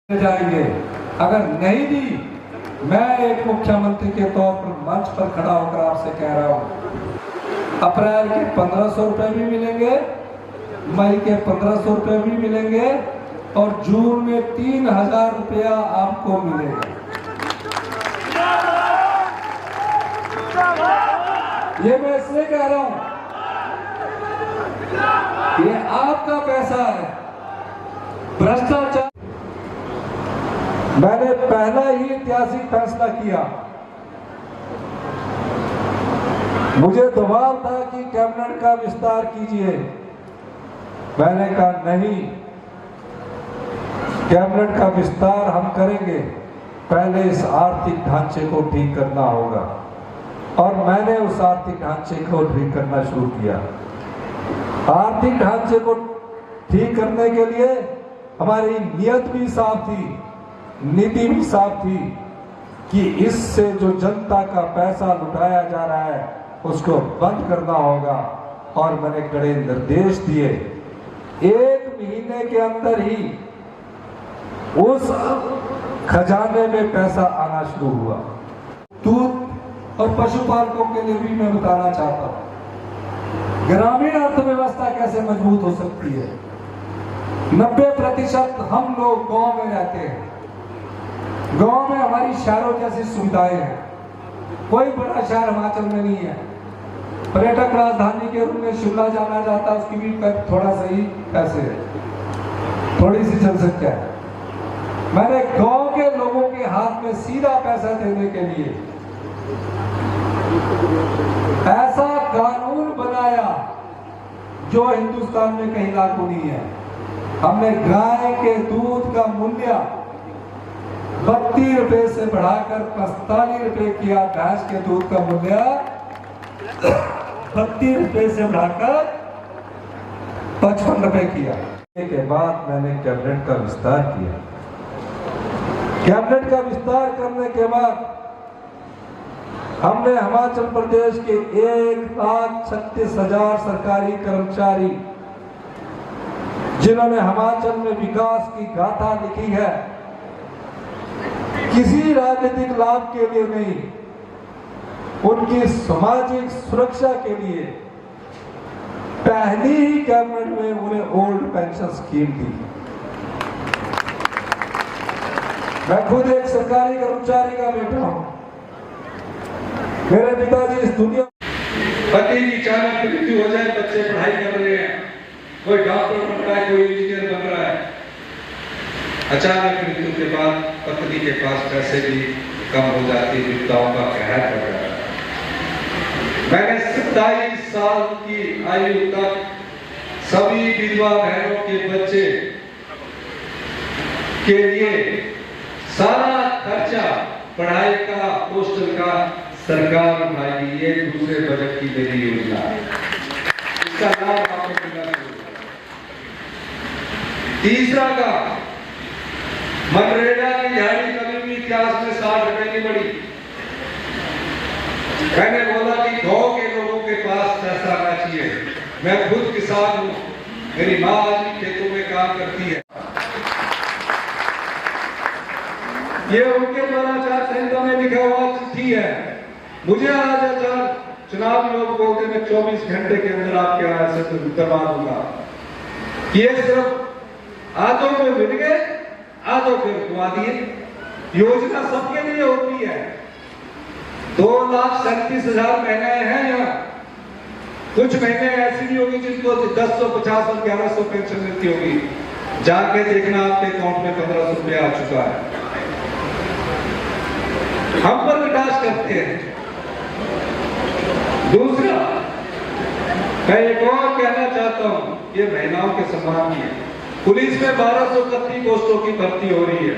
जाएंगे। अगर नहीं दी, मैं एक मुख्यमंत्री के तौर पर मंच पर खड़ा होकर आपसे कह रहा हूं, अप्रैल के 1500 रुपए भी मिलेंगे, मई के 1500 रुपए भी मिलेंगे और जून में 3000 रुपया आपको मिलेगा। ये मैं इसलिए कह रहा हूं, ये आपका पैसा है। भ्रष्टाचार, मैंने पहला ही ऐतिहासिक फैसला किया। मुझे दबाव था कि कैबिनेट का विस्तार कीजिए, मैंने कहा नहीं, कैबिनेट का विस्तार हम करेंगे, पहले इस आर्थिक ढांचे को ठीक करना होगा। और मैंने उस आर्थिक ढांचे को ठीक करना शुरू किया। आर्थिक ढांचे को ठीक करने के लिए हमारी नियत भी साफ थी, नीति भी साफ थी कि इससे जो जनता का पैसा लुटाया जा रहा है उसको बंद करना होगा। और मैंने कड़े निर्देश दिए। 1 महीने के अंदर ही उस खजाने में पैसा आना शुरू हुआ। दूध और पशुपालकों के लिए भी मैं बताना चाहता हूं, ग्रामीण अर्थव्यवस्था कैसे मजबूत हो सकती है। 90% हम लोग गांव में रहते हैं। गांव में हमारी शहरों जैसी सुविधाएं हैं। कोई बड़ा शहर हिमाचल में नहीं है। पर्यटक राजधानी के रूप में शिमला जाना चाहता है, उसकी भी थोड़ा सही पैसे है, थोड़ी सी जनसंख्या है। मैंने गांव के लोगों के हाथ में सीधा पैसा देने के लिए ऐसा कानून बनाया जो हिंदुस्तान में कहीं लागू नहीं है। हमने गाय के दूध का मूल्य 32 रुपए से बढ़ाकर 45 रुपए किया। भैंस के दूध का मूल्य 32 रुपए से बढ़ाकर 55 रुपए किया। के बाद मैंने कैबिनेट का विस्तार किया। कैबिनेट का विस्तार करने के बाद हमने हिमाचल प्रदेश के 1,36,000 सरकारी कर्मचारी जिन्होंने हिमाचल में विकास की गाथा लिखी है, किसी राजनीतिक लाभ के लिए नहीं, उनकी सामाजिक सुरक्षा के लिए पहली ही कैबिनेट में उन्हें ओल्ड पेंशन स्कीम दी। मैं खुद एक सरकारी कर्मचारी का बेटा हूं। मेरे पिताजी इस दुनिया, पति की अचानक मृत्यु हो जाए, बच्चे पढ़ाई कर रहे हैं, कोई डॉक्टर बन रहा है, कोई इंजीनियर बन रहा है, अचानक मृत्यु के बाद पत्नी के पास पैसे भी कम हो जाती, विधवाओं का कहर बढ़ जाता है। मैंने 27 साल की आयु तक सभी विधवा बहनों के बच्चे के लिए सारा खर्चा पढ़ाई का, हॉस्टल का सरकार उठाएगी। ये दूसरे बजट की मेरी योजना है, इसका लाभ आपको मिलना चाहिए। तीसरा का मनरेगा की दिहाड़ी कभी भी इतिहास में 60 रुपए की बढ़ी। मैंने बोला कि गांव के लोगों के पास पैसा आना चाहिए। मैं खुद किसान हूं, मेरी माँ आज भी खेतों में काम करती है। ये उनके द्वारा आचार संहिता में लिखा हुआ चिट्ठी है। मुझे आज आचार चुनाव लोग बोलते मैं 24 घंटे के अंदर आपके यहाँ से करवा दूंगा। ये सिर्फ आधों में मिल गए, आधों फिर घुमा दिए। योजना सबके लिए होती है। 2,37,000 महिलाएं हैं यहाँ। कुछ महीने ऐसी भी होगी जिनको 1050 और 1100 पेंशन मिलती होगी। जाके देखना आपके अकाउंट में 1500 रुपया आ चुका है। हम पर विकास करते हैं। दूसरा, मैं एक और कहना चाहता हूं, ये महिलाओं के सम्मान की है। पुलिस में 1231 पोस्टों की भर्ती हो रही है।